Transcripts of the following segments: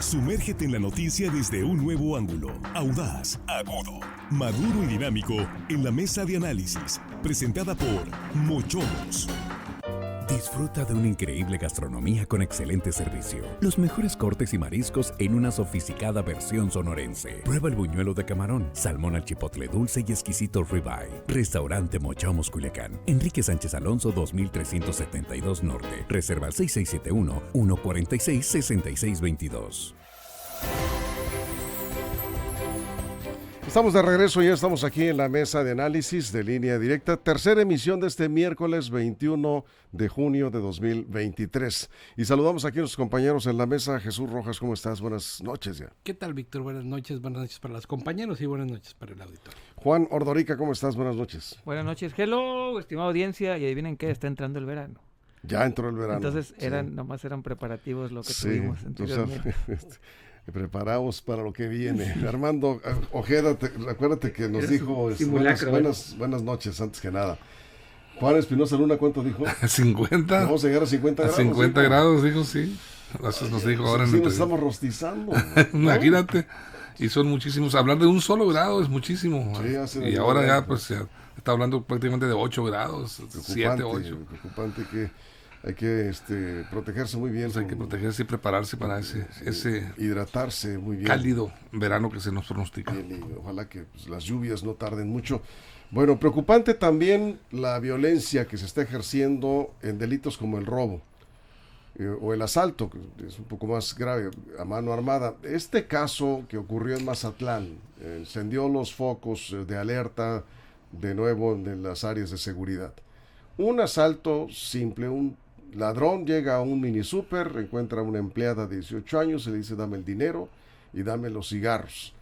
Sumérgete en la noticia desde un nuevo ángulo, audaz, agudo, maduro y dinámico en la mesa de análisis, presentada por Mochomos. Disfruta de una increíble gastronomía con excelente servicio. Los mejores cortes y mariscos en una sofisticada versión sonorense. Prueba el buñuelo de camarón, salmón al chipotle dulce y exquisito ribeye. Restaurante Mochomos Culiacán. Enrique Sánchez Alonso 2372 Norte. Reserva al 6671-146-6622. Estamos de regreso, ya estamos aquí en la mesa de análisis de Línea Directa, tercera emisión de este miércoles 21 de junio de 2023. Y saludamos aquí a nuestros compañeros en la mesa. Jesús Rojas, ¿cómo estás? Buenas noches ya. ¿Qué tal, Víctor? Buenas noches para los compañeros y buenas noches para el auditorio. Juan Ordorica, ¿cómo estás? Buenas noches. Buenas noches, hello, estimada audiencia, y adivinen qué, está entrando el verano. Ya entró el verano. Entonces nomás eran preparativos lo que tuvimos anteriormente. Preparados para lo que viene. Armando Ojeda, acuérdate que nos dijo buenas noches antes que nada. Juan Espinosa Luna, ¿cuánto dijo? 50. Vamos a llegar a 50 grados. 50 grados, dijo, sí. Eso nos dijo ahora. Sí, nos estamos rostizando. Imagínate. Y son muchísimos. Hablar de un solo grado es muchísimo. Sí, y ahora ya, pues, se está hablando prácticamente de 8 grados. 7, 8. Preocupante que hay que protegerse muy bien. Pues hay que protegerse y prepararse para ese hidratarse muy bien. Cálido verano que se nos pronostica. Bien, y ojalá que las lluvias no tarden mucho. Bueno, preocupante también la violencia que se está ejerciendo en delitos como el robo o el asalto, que es un poco más grave, a mano armada. Este caso que ocurrió en Mazatlán encendió los focos de alerta de nuevo en las áreas de seguridad. Un asalto simple, un ladrón llega a un mini súper, encuentra a una empleada de 18 años, le dice dame el dinero y dame los cigarros.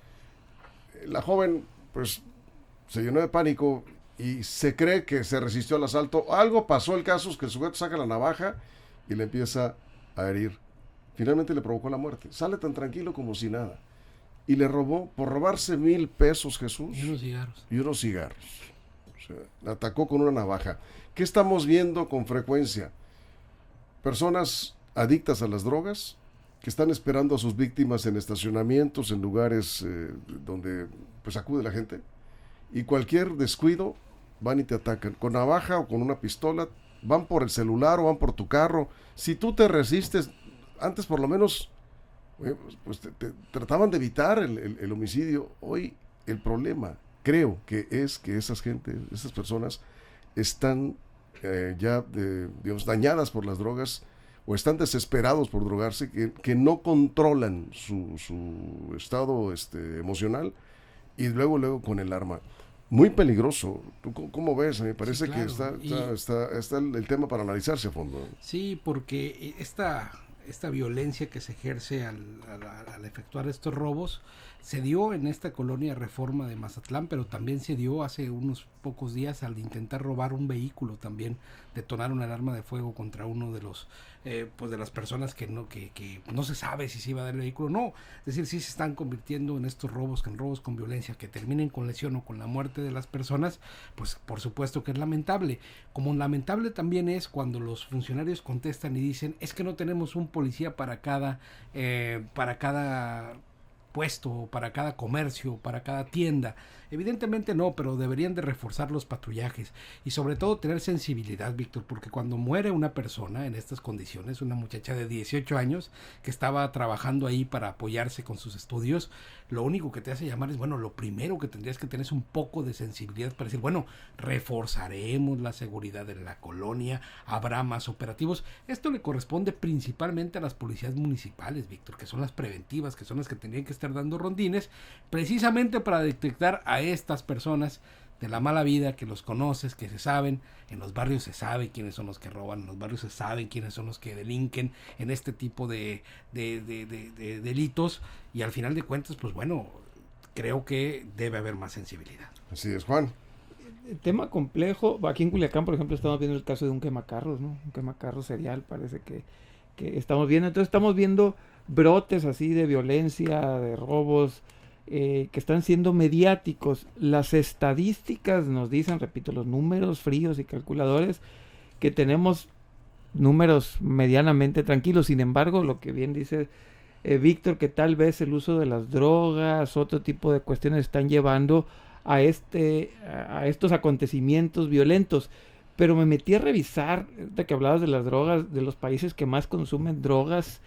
La joven pues se llenó de pánico y se cree que se resistió al asalto. Algo pasó, el caso es que el sujeto saca la navaja y le empieza a herir. Finalmente le provocó la muerte. Sale tan tranquilo como si nada. Y le robó, por robarse 1,000 pesos, Jesús. Y unos cigarros. O sea, la atacó con una navaja. ¿Qué estamos viendo con frecuencia? Personas adictas a las drogas que están esperando a sus víctimas en estacionamientos, en lugares donde pues acude la gente, y cualquier descuido van y te atacan con navaja o con una pistola, van por el celular o van por tu carro. Si tú te resistes, antes por lo menos pues te trataban de evitar el homicidio. Hoy el problema creo que es que esas personas están digamos, dañadas por las drogas o están desesperados por drogarse, que no controlan su estado emocional y luego con el arma. Muy peligroso. ¿Tú cómo ves? Me parece sí, claro. Que está el tema para analizarse a fondo. Sí, porque esta violencia que se ejerce al efectuar estos robos se dio en esta colonia Reforma de Mazatlán, pero también se dio hace unos pocos días al intentar robar un vehículo, también detonar una alarma de fuego contra uno de los pues de las personas que no se sabe si se iba a dar el vehículo o no. Es decir, sí se están convirtiendo en estos robos con violencia que terminen con lesión o con la muerte de las personas, pues por supuesto que es lamentable. Como lamentable también es cuando los funcionarios contestan y dicen es que no tenemos un policía para cada puesto, para cada comercio, para cada tienda. Evidentemente no, pero deberían de reforzar los patrullajes y sobre todo tener sensibilidad, Víctor, porque cuando muere una persona en estas condiciones, una muchacha de 18 años que estaba trabajando ahí para apoyarse con sus estudios, lo único que te hace llamar es, bueno, lo primero que tendrías que tener es un poco de sensibilidad para decir, bueno, reforzaremos la seguridad en la colonia, habrá más operativos. Esto le corresponde principalmente a las policías municipales, Víctor, que son las preventivas, que son las que tendrían que estar dando rondines, precisamente para detectar a estas personas de la mala vida, que los conoces, que se saben, en los barrios se sabe quiénes son los que roban, en los barrios se saben quiénes son los que delinquen en este tipo de delitos, y al final de cuentas, pues bueno, creo que debe haber más sensibilidad. Así es, Juan. El tema complejo, aquí en Culiacán, por ejemplo, estamos viendo el caso de un quemacarros, ¿no? Un quemacarros serial, parece que estamos viendo. Entonces estamos viendo brotes así de violencia, de robos, que están siendo mediáticos. Las estadísticas nos dicen, repito, los números fríos y calculadores, que tenemos números medianamente tranquilos. Sin embargo, lo que bien dice Víctor, que tal vez el uso de las drogas, otro tipo de cuestiones están llevando a estos acontecimientos violentos. Pero me metí a revisar, de que hablabas de las drogas, de los países que más consumen drogas,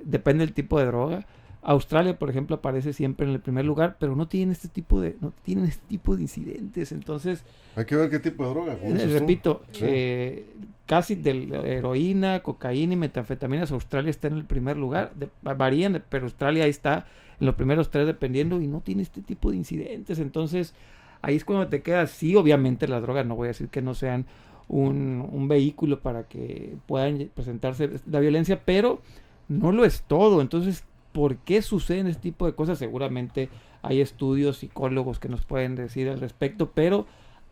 depende del tipo de droga. Australia, por ejemplo, aparece siempre en el primer lugar, pero no tienen este tipo de incidentes. Entonces, hay que ver qué tipo de droga. repito, Sí. casi de heroína, cocaína y metanfetaminas, Australia está en el primer lugar. Varían, pero Australia ahí está en los primeros 3 dependiendo y no tiene este tipo de incidentes. Entonces, ahí es cuando te quedas. Sí, obviamente las drogas, no voy a decir que no sean un vehículo para que puedan presentarse la violencia, pero no lo es todo. Entonces, ¿por qué suceden este tipo de cosas? Seguramente hay estudios, psicólogos que nos pueden decir al respecto, pero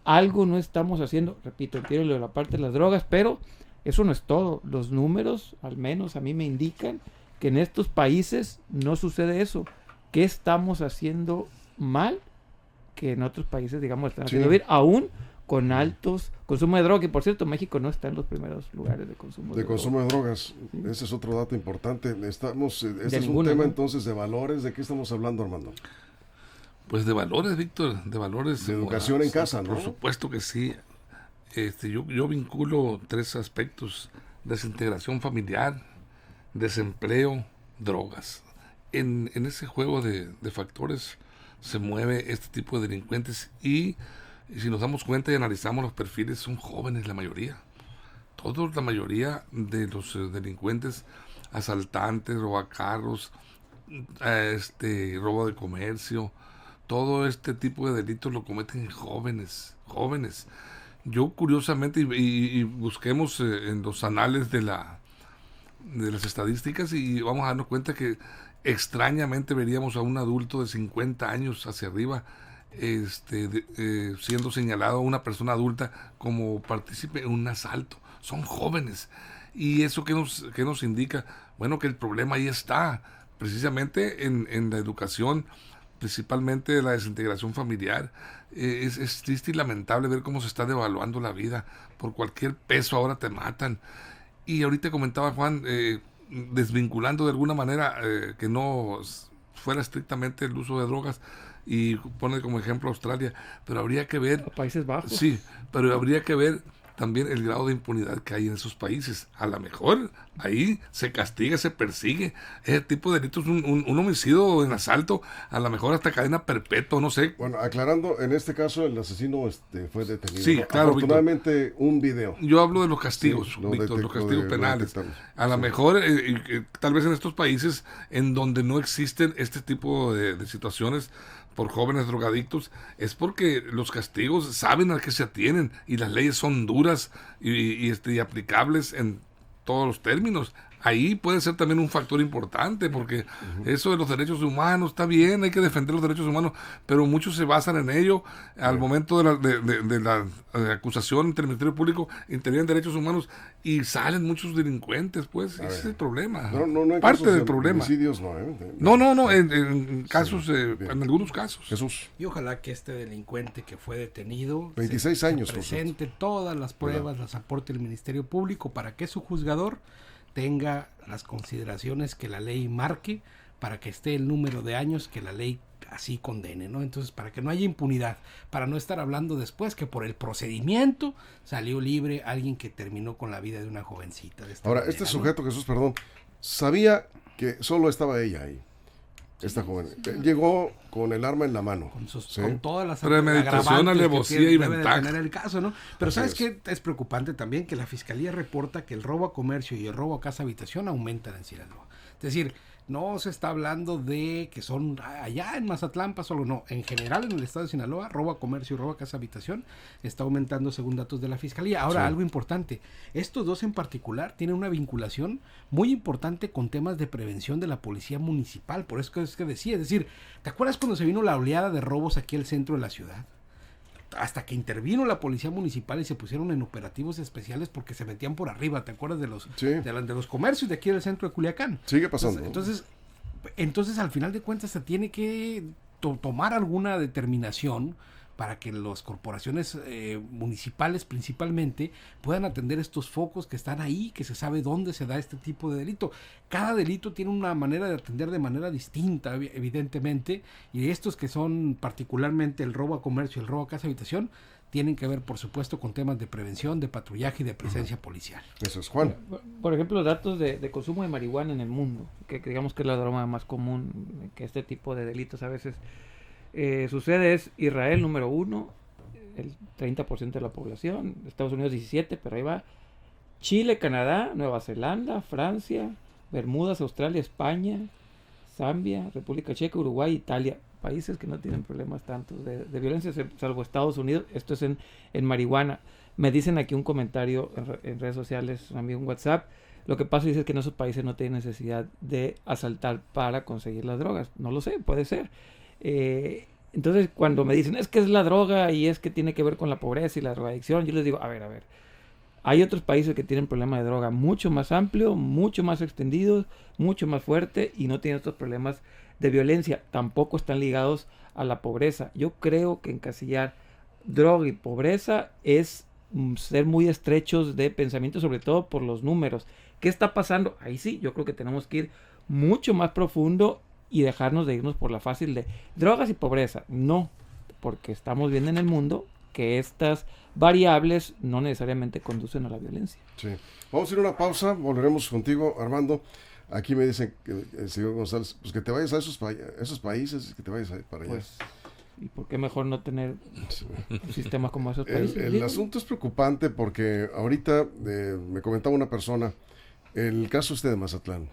algo no estamos haciendo. Repito, entiendo lo de la parte de las drogas, pero eso no es todo. Los números, al menos a mí me indican que en estos países no sucede eso. ¿Qué estamos haciendo mal? Que en otros países, digamos, están haciendo bien, aún con altos consumo de droga, y por cierto, México no está en los primeros lugares de consumo de drogas. Ese es otro dato importante. Este es un tema entonces de valores. ¿De qué estamos hablando, Armando? Pues de valores, Víctor, de valores. De educación en casa, ¿no? Por supuesto que sí. Yo vinculo 3 aspectos: desintegración familiar, desempleo, drogas. En ese juego de factores se mueve este tipo de delincuentes, y si nos damos cuenta y analizamos los perfiles, son jóvenes la mayoría. La mayoría de los delincuentes, asaltantes, robacarros, robo de comercio, todo este tipo de delitos lo cometen jóvenes. Yo curiosamente, y busquemos en los anales de las estadísticas, y vamos a darnos cuenta que extrañamente veríamos a un adulto de 50 años hacia arriba siendo señalado, una persona adulta, como partícipe en un asalto. Son jóvenes. ¿Y eso qué nos indica? Bueno, que el problema ahí está, precisamente en la educación, principalmente la desintegración familiar. Es triste y lamentable ver cómo se está devaluando la vida. Por cualquier peso ahora te matan. Y ahorita comentaba Juan, desvinculando de alguna manera que no fuera estrictamente el uso de drogas, y pone como ejemplo Australia, pero habría que ver... Países Bajos. Sí, pero habría que ver también el grado de impunidad que hay en esos países. A lo mejor ahí se castiga, se persigue ese tipo de delitos, un homicidio en asalto, a lo mejor hasta cadena perpetua, no sé. Bueno, aclarando, en este caso el asesino fue detenido. Sí, claro, afortunadamente, Víctor, un video. Yo hablo de los castigos, sí, Víctor, los castigos penales. A lo sí. mejor, tal vez en estos países en donde no existen este tipo de situaciones por jóvenes drogadictos, es porque los castigos saben a qué se atienen, y las leyes son duras y aplicables en todos los términos. Ahí puede ser también un factor importante, porque eso de los derechos humanos está bien, hay que defender los derechos humanos, pero muchos se basan en ello. Al momento de la acusación ante el Ministerio Público, intervienen derechos humanos y salen muchos delincuentes, pues. Ese es el problema. No hay parte del de problema. Homicidios, No, en casos, en algunos casos. Jesús. Y ojalá que este delincuente que fue detenido 26 años, se presente todas las pruebas, las aporte el Ministerio Público para que su juzgador tenga las consideraciones que la ley marque, para que esté el número de años que la ley así condene, ¿no? Entonces, para que no haya impunidad, para no estar hablando después que por el procedimiento salió libre alguien que terminó con la vida de una jovencita. Ahora, este sujeto, Jesús, perdón, sabía que solo estaba ella ahí. Esta joven llegó con el arma en la mano, con todas las premeditación, alevosía y ventaja. Tener el caso, ¿no? Pero ¿sabes qué? Es preocupante también que la Fiscalía reporta que el robo a comercio y el robo a casa habitación aumentan en Sinaloa. Es decir, no se está hablando de que son allá en Mazatlán, solo no. En general, en el estado de Sinaloa, robo a comercio y robo a casa habitación está aumentando según datos de la Fiscalía. Ahora, algo importante. Estos dos en particular tienen una vinculación muy importante con temas de prevención de la policía municipal. Por eso es que decía, es decir, ¿te acuerdas cuando se vino la oleada de robos aquí al centro de la ciudad? Hasta que intervino la policía municipal y se pusieron en operativos especiales porque se metían por arriba, ¿te acuerdas de los de los comercios de aquí del centro de Culiacán? Sigue pasando. Entonces al final de cuentas se tiene que tomar alguna determinación para que las corporaciones municipales principalmente puedan atender estos focos que están ahí, que se sabe dónde se da este tipo de delito. Cada delito tiene una manera de atender de manera distinta, evidentemente, y estos que son particularmente el robo a comercio y el robo a casa habitación, tienen que ver, por supuesto, con temas de prevención, de patrullaje y de presencia policial. Eso es, Juan. Por ejemplo, datos de consumo de marihuana en el mundo, que digamos que es la droga más común, que este tipo de delitos a veces sucede, es Israel número 1, el 30% de la población, Estados Unidos 17%, pero ahí va Chile, Canadá, Nueva Zelanda, Francia, Bermudas, Australia, España, Zambia, República Checa, Uruguay, Italia. Países que no tienen problemas tantos de violencia, salvo Estados Unidos. Esto es en marihuana. Me dicen aquí un comentario en redes sociales, un amigo en WhatsApp. Lo que pasa es que en esos países no tienen necesidad de asaltar para conseguir las drogas. No lo sé, puede ser. Entonces, cuando me dicen, es que es la droga y es que tiene que ver con la pobreza y la drogadicción, yo les digo, a ver. Hay otros países que tienen problemas de droga mucho más amplio, mucho más extendidos, mucho más fuerte y no tienen estos problemas de violencia. Tampoco están ligados a la pobreza. Yo creo que encasillar droga y pobreza es ser muy estrechos de pensamiento, sobre todo por los números. ¿Qué está pasando? Ahí sí, yo creo que tenemos que ir mucho más profundo y dejarnos de irnos por la fácil de drogas y pobreza. No, porque estamos viendo en el mundo que estas variables no necesariamente conducen a la violencia. Sí. Vamos a ir a una pausa, volveremos contigo, Armando. Aquí me dicen que el señor González, pues que te vayas a esos países, que te vayas para allá. Pues, ¿y por qué mejor no tener sistemas como esos países? El asunto es preocupante porque ahorita me comentaba una persona, el caso de Mazatlán,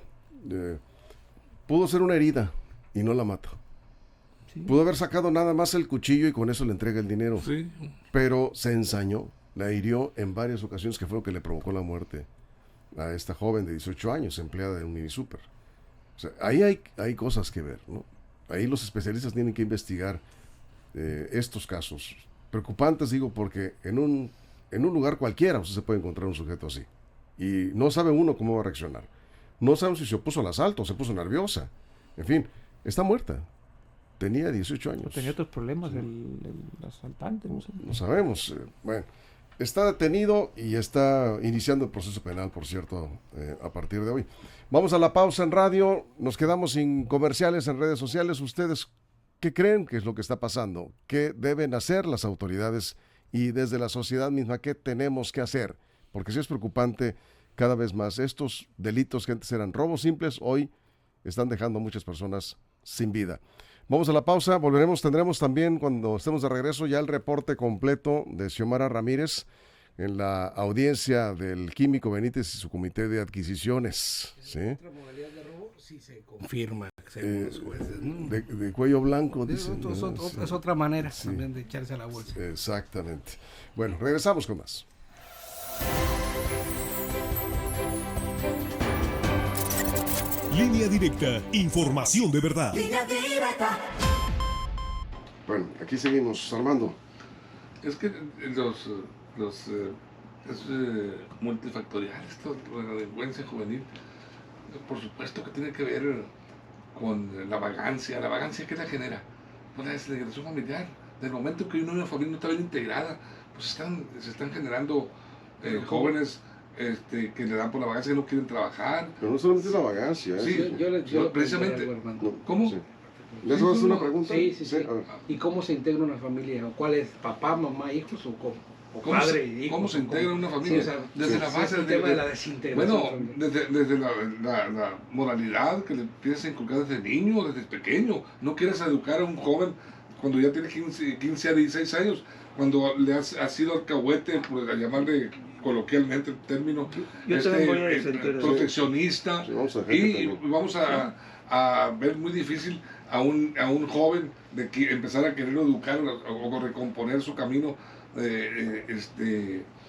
pudo ser una herida y no la mata. Sí. Pudo haber sacado nada más el cuchillo y con eso le entrega el dinero. Sí. Pero se ensañó, la hirió en varias ocasiones, que fue lo que le provocó la muerte a esta joven de 18 años, empleada de un mini super. O sea, ahí hay cosas que ver, ¿no? Ahí los especialistas tienen que investigar estos casos. Preocupantes, digo, porque en un lugar cualquiera usted se puede encontrar un sujeto así. Y no sabe uno cómo va a reaccionar. No sabe si se opuso al asalto, se puso nerviosa. En fin, está muerta. Tenía 18 años. Tenía otros problemas el asaltante. No sabemos. Bueno, está detenido y está iniciando el proceso penal, por cierto, a partir de hoy. Vamos a la pausa en radio. Nos quedamos sin comerciales en redes sociales. ¿Ustedes qué creen que es lo que está pasando? ¿Qué deben hacer las autoridades y desde la sociedad misma qué tenemos que hacer? Porque sí es preocupante cada vez más. Estos delitos que antes eran robos simples, hoy están dejando a muchas personas sin vida. Vamos a la pausa, volveremos, tendremos también cuando estemos de regreso ya el reporte completo de Xiomara Ramírez en la audiencia del Químico Benítez y su comité de adquisiciones. ¿Sí? Otra modalidad de robo sí se confirma según los jueces, ¿no? De cuello blanco, dicen. Es otra manera también de echarse a la bolsa. Exactamente. Bueno, regresamos con más. Línea Directa, información de verdad. Línea Directa. Bueno, aquí seguimos, Armando. Es que es multifactorial esto, la delincuencia juvenil. Por supuesto que tiene que ver con la vagancia. ¿La vagancia qué la genera? Pues la desintegración familiar. Del momento que una familia no está bien integrada, pues se están generando jóvenes que le dan por la vagancia, que no quieren trabajar. Pero no solamente la vagancia. Sí, yo precisamente. ¿Cómo? Sí. ¿Le haces una pregunta? Sí. ¿Y cómo se integra una familia? ¿Cuál es? ¿Papá, mamá, hijos o cómo? Padre y hijos. ¿Cómo se integra una familia? Sí, desde la base el tema de la desintegración. Bueno, desde la moralidad que le empiezas a inculcar desde niño, desde pequeño. No quieres educar a un joven cuando ya tiene 15 a 16 años, cuando le has sido alcahuete, pues, a llamarle coloquialmente el término, proteccionista, y vamos a ver muy difícil a un joven de que empezar a querer educar o recomponer su camino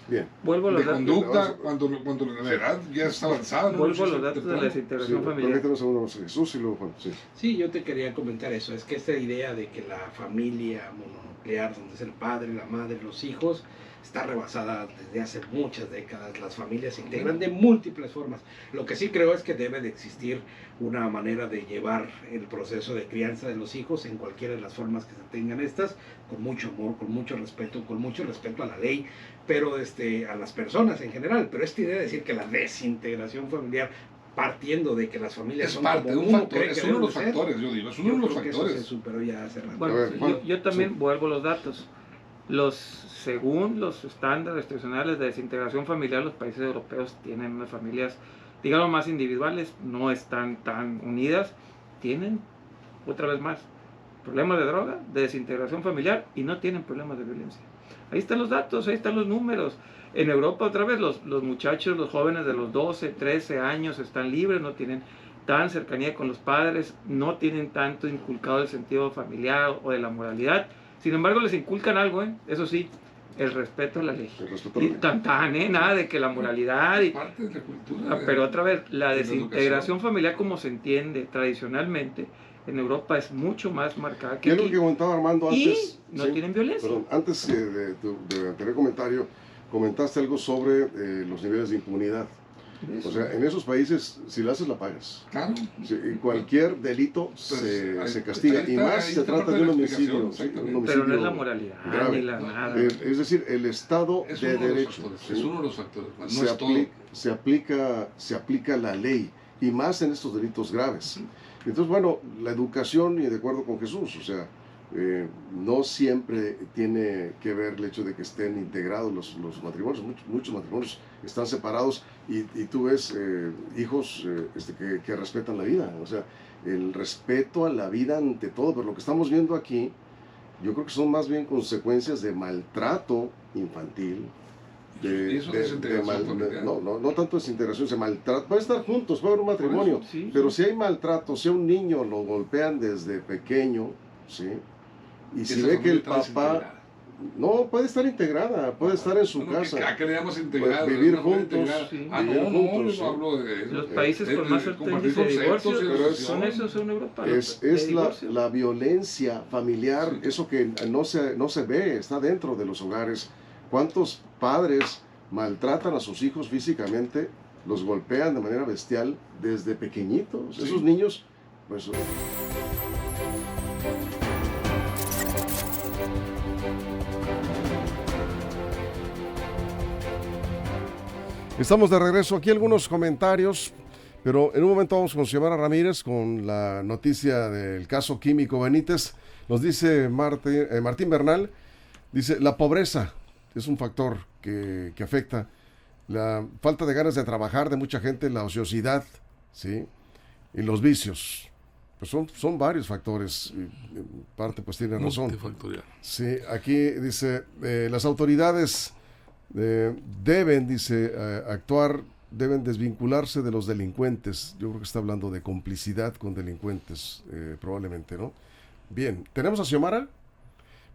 Bien. Vuelvo a los de conducta cuando la edad ya está avanzada. Vuelvo a los datos de la desintegración familiar. Permítanos a uno, Jesús, y luego Juan. Sí. Sí, yo te quería comentar eso. Es que esta idea de que la familia nuclear, donde es el padre, la madre, los hijos, está rebasada desde hace muchas décadas. Las familias se integran de múltiples formas. Lo que sí creo es que debe de existir una manera de llevar el proceso de crianza de los hijos en cualquiera de las formas que se tengan estas, con mucho amor, con mucho respeto a la ley, pero a las personas en general. Pero esta idea de decir que la desintegración familiar, partiendo de que las familias Es son parte como de un uno factor, cree es que uno de deben los ser, factores, yo digo, es uno yo de los creo que eso factores. se superó ya hace rato. Bueno, A ver, Juan, yo también sí. vuelvo a los datos. Según los estándares institucionales de desintegración familiar, los países europeos tienen unas familias, digamos, más individuales, no están tan unidas, tienen, otra vez más, problemas de droga, de desintegración familiar y no tienen problemas de violencia. Ahí están los datos, ahí están los números. En Europa, otra vez, los muchachos, los jóvenes de los 12, 13 años están libres, no tienen tan cercanía con los padres, no tienen tanto inculcado el sentido familiar o de la moralidad. Sin embargo, les inculcan algo, eso sí, el respeto a la ley. El respeto a la Y ley. nada de que la moralidad. Es parte de la cultura. Pero otra vez, la de la desintegración educación. familiar como se entiende tradicionalmente en Europa es mucho más marcada que ¿Qué es lo aquí. que comentaba Armando Y antes? no Sí, tienen violencia. perdón, antes de tu anterior comentario, comentaste algo sobre los niveles de impunidad. O sea, en esos países, si la haces, la pagas. Claro. Sí, y cualquier delito se castiga, y más ahí se está trata parte de un la homicidio. explicación, Sí, un exactamente. homicidio Pero no es la moralidad grave. ni la nada. Es decir, el Estado Es de uno de los derecho. factores, ¿sí? es uno de los factores. No se, es todo. se aplica la ley, y más en estos delitos graves. Entonces, bueno, la educación, y de acuerdo con Jesús, o sea, no siempre tiene que ver el hecho de que estén integrados los matrimonios. Muchos matrimonios están separados, y tú ves hijos que respetan la vida. O sea, el respeto a la vida ante todo. Pero lo que estamos viendo aquí, yo creo que son más bien consecuencias de maltrato infantil. ¿Y eso es desintegración familiar? No tanto desintegración, se maltrata. Puede estar juntos, puede haber un matrimonio, Sí, pero sí. si hay maltrato, si a un niño lo golpean desde pequeño, ¿sí? Y si Esa ve que el familia está papá, desintegrada. no, puede estar integrada, puede estar en su Bueno, casa. que le llamas integrada, Pues, vivir una familia juntos, integrada. sí. vivir No, juntos, yo no hablo de eso. Los países con más alto compartir índice de conceptos divorcio y pero es- son esos en Europa. Es de divorcio. la violencia familiar, Sí. eso que no se ve, está dentro de los hogares. ¿Cuántos padres maltratan a sus hijos físicamente, los golpean de manera bestial desde pequeñitos? Sí. Esos niños, pues... Estamos de regreso. Aquí algunos comentarios, pero en un momento vamos con Xiomara Ramírez con la noticia del caso Químico Benítez. Nos dice Martín Bernal, dice, la pobreza es un factor que afecta, la falta de ganas de trabajar de mucha gente, la ociosidad, ¿sí? Y los vicios. Pues son varios factores, y en parte pues tiene razón. Multifactorial. Sí, aquí dice, las autoridades deben, dice, actuar, deben desvincularse de los delincuentes. Yo creo que está hablando de complicidad con delincuentes, probablemente, ¿no? Bien, ¿tenemos a Xiomara?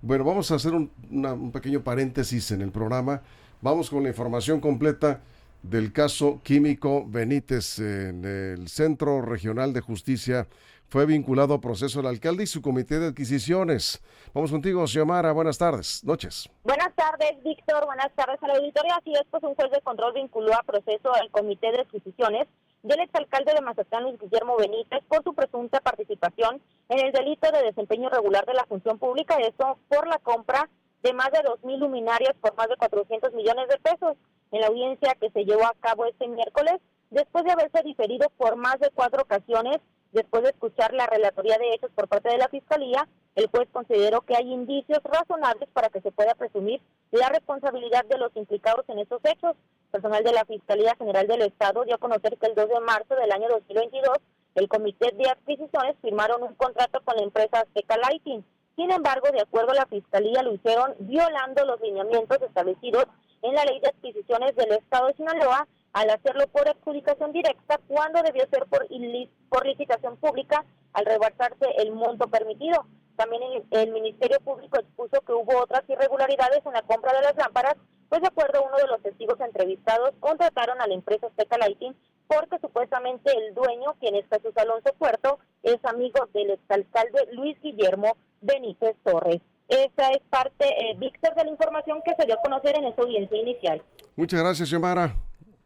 Bueno, vamos a hacer un pequeño paréntesis en el programa. Vamos con la información completa del caso Químico Benítez. En el Centro Regional de Justicia fue vinculado a proceso el alcalde y su comité de adquisiciones. Vamos contigo, Xiomara. Buenas tardes, noches. Buenas tardes, Víctor. Buenas tardes al auditorio. Así es, pues un juez de control vinculó a proceso al comité de adquisiciones del exalcalde de Mazatlán, Luis Guillermo Benítez, por su presunta participación en el delito de desempeño irregular de la función pública, eso por la compra de más de 2,000 luminarias por más de 400 millones de pesos. En la audiencia que se llevó a cabo este miércoles, después de haberse diferido por más de 4 ocasiones, después de escuchar la relatoría de hechos por parte de la Fiscalía, el juez consideró que hay indicios razonables para que se pueda presumir la responsabilidad de los implicados en estos hechos. Personal de la Fiscalía General del Estado dio a conocer que el 2 de marzo del año 2022, el Comité de Adquisiciones firmaron un contrato con la empresa Azteca Lighting. Sin embargo, de acuerdo a la Fiscalía, lo hicieron violando los lineamientos establecidos en la Ley de Adquisiciones del Estado de Sinaloa, al hacerlo por adjudicación directa cuando debió ser por licitación pública al rebasarse el monto permitido. También el Ministerio Público expuso que hubo otras irregularidades en la compra de las lámparas, pues de acuerdo a uno de los testigos entrevistados, contrataron a la empresa Azteca Lighting porque supuestamente el dueño, quien es Jesús Alonso Puerto, es amigo del exalcalde Luis Guillermo Benítez Torres. Esa es parte, Víctor, de la información que se dio a conocer en esa audiencia inicial. Muchas gracias, Xiomara.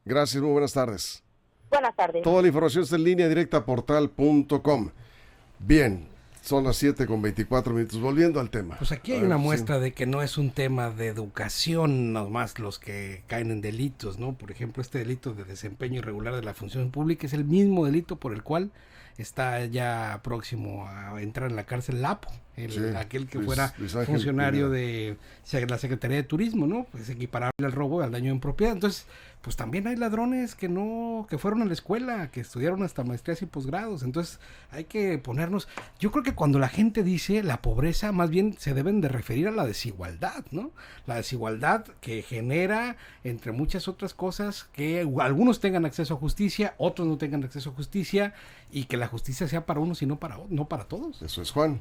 Gracias, muy buenas tardes. Buenas tardes. Toda la información está en línea directa portal.com. Bien, son las 7:24. Volviendo al tema. Pues aquí hay una muestra de que no es un tema de educación, nomás los que caen en delitos, ¿no? Por ejemplo, este delito de desempeño irregular de la función pública es el mismo delito por el cual está ya próximo a entrar en la cárcel Lapo, aquel que fuera funcionario de la Secretaría de Turismo, ¿no? Pues equiparable al robo, al daño en propiedad. Entonces, pues también hay ladrones que fueron a la escuela, que estudiaron hasta maestrías y posgrados. Entonces, hay que ponernos, yo creo que cuando la gente dice la pobreza, más bien se deben de referir a la desigualdad, ¿no? La desigualdad que genera, entre muchas otras cosas, que algunos tengan acceso a justicia, otros no tengan acceso a justicia, y que la justicia sea para unos y no para todos. Eso es, Juan.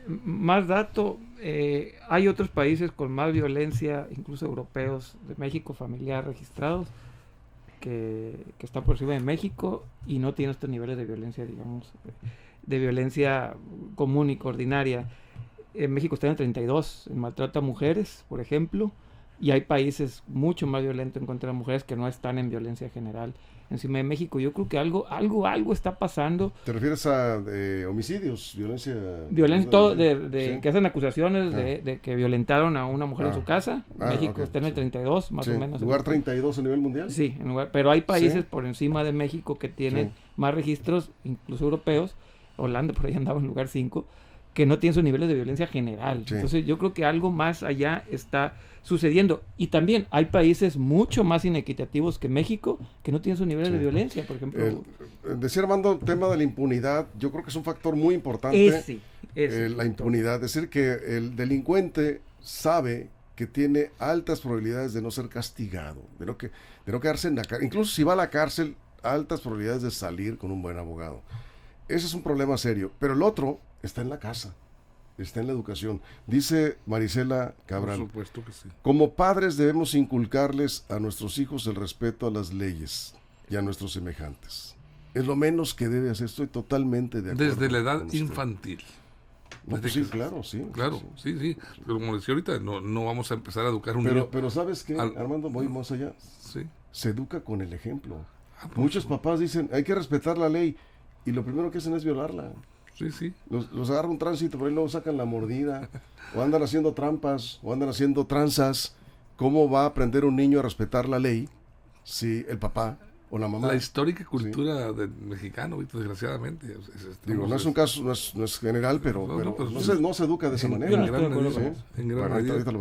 Más dato, hay otros países con más violencia, incluso europeos, de México familiar registrados, que están por encima de México y no tienen estos niveles de violencia, digamos, de violencia común y ordinaria. En México está en 32, en maltrato a mujeres, por ejemplo, y hay países mucho más violentos en contra de mujeres que no están en violencia general encima de México. Yo creo que algo está pasando. ¿Te refieres a homicidios, violencia? Todo, sí. Que hacen acusaciones de que violentaron a una mujer en su casa. México está en el 32, más o menos. ¿Lugar 32 a nivel mundial? Sí, pero hay países por encima de México que tienen más registros, incluso europeos. Holanda por ahí andaba en lugar 5, que no tienen sus niveles de violencia general. Sí. Entonces yo creo que algo más allá está sucediendo. Y también hay países mucho más inequitativos que México que no tienen sus niveles de violencia, por ejemplo. Decía Armando, el tema de la impunidad, yo creo que es un factor muy importante. La impunidad, es decir, que el delincuente sabe que tiene altas probabilidades de no ser castigado, de no quedarse en la cárcel. Incluso si va a la cárcel, altas probabilidades de salir con un buen abogado. Ese es un problema serio. Pero el otro está en la casa, está en la educación. Dice Marisela Cabral, por supuesto que sí. Como padres debemos inculcarles a nuestros hijos el respeto a las leyes y a nuestros semejantes. Es lo menos que debe hacer, estoy totalmente de acuerdo. Desde la edad infantil. No, pues sí, claro, sí. Claro, sí. Pero como decía ahorita, no vamos a empezar a educar un niño. Pero ¿sabes qué, Armando? Voy más allá. Sí. Se educa con el ejemplo. Muchos papás dicen, hay que respetar la ley, y lo primero que hacen es violarla. Sí. Los agarra un tránsito, por ahí luego sacan la mordida, o andan haciendo trampas, o andan haciendo tranzas. ¿Cómo va a aprender un niño a respetar la ley si el papá o la mamá? La histórica cultura del mexicano, desgraciadamente. No es un caso, no es general, pero no se educa de esa manera. En gran medida. Ahorita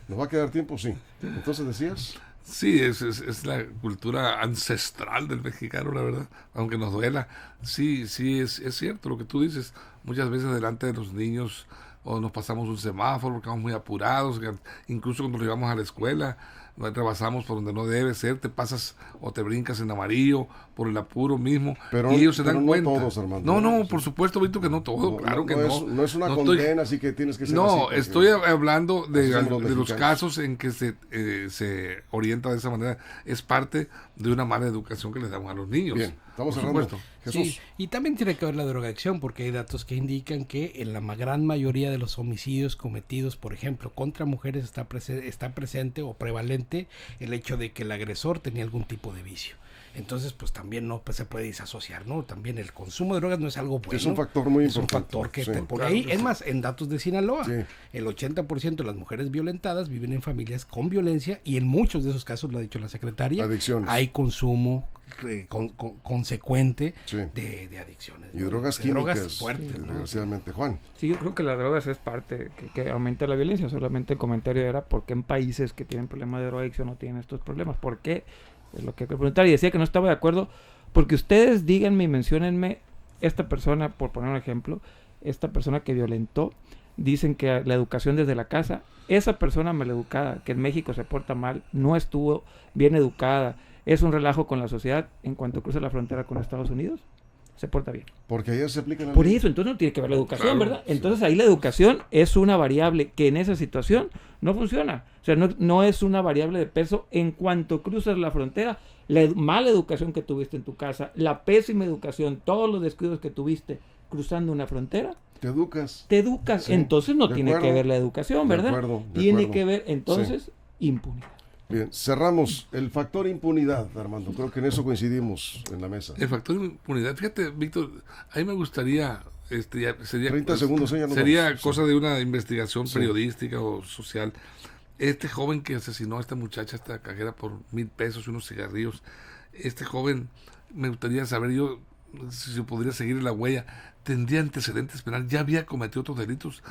¿nos va a quedar tiempo? Sí. Entonces decías... Sí, es la cultura ancestral del mexicano, la verdad, aunque nos duela. Sí, es cierto lo que tú dices. Muchas veces delante de los niños o nos pasamos un semáforo, porque estamos muy apurados, incluso cuando llegamos a la escuela, rebasamos por donde no debe ser, te pasas o te brincas en amarillo por el apuro mismo, y ellos se dan cuenta. No todos, Armando. No, por supuesto, Víctor, que no todo, claro que no. No es una condena, así que tienes que ser No, así, estoy hablando de los casos en que se orienta de esa manera. Es parte de una mala educación que les damos a los niños. Bien, estamos cerrando. Jesús. Sí, y también tiene que ver la drogadicción, porque hay datos que indican que en la gran mayoría de los homicidios cometidos, por ejemplo, contra mujeres está presente o prevalente el hecho de que el agresor tenía algún tipo de vicio. Entonces, pues también no se puede disasociar, ¿no? También el consumo de drogas no es algo bueno. Es un factor muy importante. Es un factor que por ahí, es más, en datos de Sinaloa, el 80% de las mujeres violentadas viven en familias con violencia, y en muchos de esos casos, lo ha dicho la secretaria, adicciones. Hay consumo consecuente de adicciones. Y drogas químicas. Drogas fuertes, desgraciadamente, Juan. Sí, yo creo que las drogas es parte que aumenta la violencia. Solamente el comentario era por qué en países que tienen problemas de drogadicción no tienen estos problemas. ¿Por qué? Es lo que hay que preguntar. Y decía que no estaba de acuerdo, porque ustedes díganme y menciónenme esta persona, por poner un ejemplo, esta persona que violentó, dicen que la educación desde la casa, esa persona maleducada, que en México se porta mal, no estuvo bien educada, es un relajo con la sociedad, en cuanto cruza la frontera con Estados Unidos, se porta bien. Porque allá se aplica la Por ley. eso, entonces no tiene que ver la educación, ¿verdad? Entonces ahí la educación es una variable que en esa situación no funciona. O sea, no es una variable de peso en cuanto cruzas la frontera. La mala educación que tuviste en tu casa, la pésima educación, todos los descuidos que tuviste cruzando una frontera, Te educas. te educas. Sí, Entonces no de tiene acuerdo. que ver la educación, De ¿verdad? acuerdo, de Tiene acuerdo. que ver entonces impunidad. Bien, cerramos el factor impunidad, Armando. Creo que en eso coincidimos en la mesa. El factor de impunidad, fíjate, Víctor, a mí me gustaría, ya sería, 30 segundos, ya nos sería vamos. cosa de una investigación Sí. periodística o social. Este joven que asesinó a esta muchacha, esta cajera, por 1,000 pesos y unos cigarrillos, este joven, me gustaría saber yo si se podría seguir la huella, tendría antecedentes penales, ya había cometido otros delitos.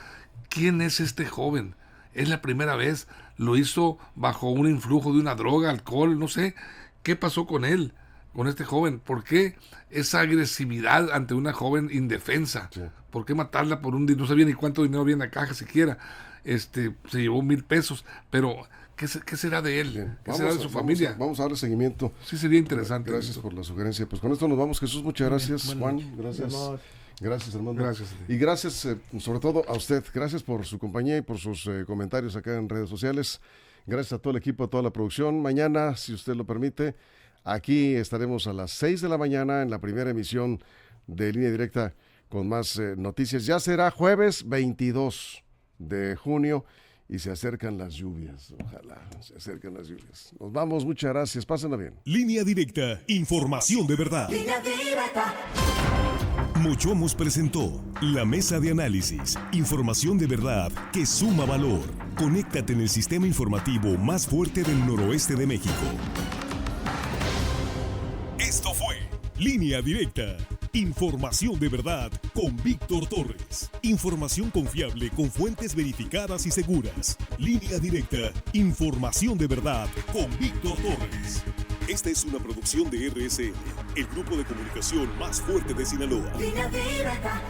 ¿Quién es este joven? Es la primera vez, lo hizo bajo un influjo de una droga, alcohol, no sé. ¿Qué pasó con él, con este joven? ¿Por qué esa agresividad ante una joven indefensa? Sí. ¿Por qué matarla por un dinero? No sabía ni cuánto dinero había en la caja siquiera. Se llevó 1,000 pesos, pero ¿qué será de él? Bien, ¿Qué será de su familia? Vamos a darle seguimiento. Sí, sería interesante. Gracias por la sugerencia. Pues con esto nos vamos, Jesús. Muchas gracias, buenas Juan. noches. Gracias. Vamos. Gracias, Armando. Gracias a ti. Y gracias, sobre todo, a usted. Gracias por su compañía y por sus comentarios acá en redes sociales. Gracias a todo el equipo, a toda la producción. Mañana, si usted lo permite, aquí estaremos a las 6 de la mañana en la primera emisión de Línea Directa con más noticias. Ya será jueves 22 de junio y se acercan las lluvias. Ojalá se acercan las lluvias. Nos vamos, muchas gracias. Pásenla bien. Línea Directa, información de verdad. Línea directa. Mochomos presentó la mesa de análisis, información de verdad que suma valor. Conéctate en el sistema informativo más fuerte del noroeste de México. Esto fue Línea Directa, información de verdad con Víctor Torres. Información confiable con fuentes verificadas y seguras. Línea Directa, información de verdad con Víctor Torres. Esta es una producción de RSN, el grupo de comunicación más fuerte de Sinaloa. Línea directa.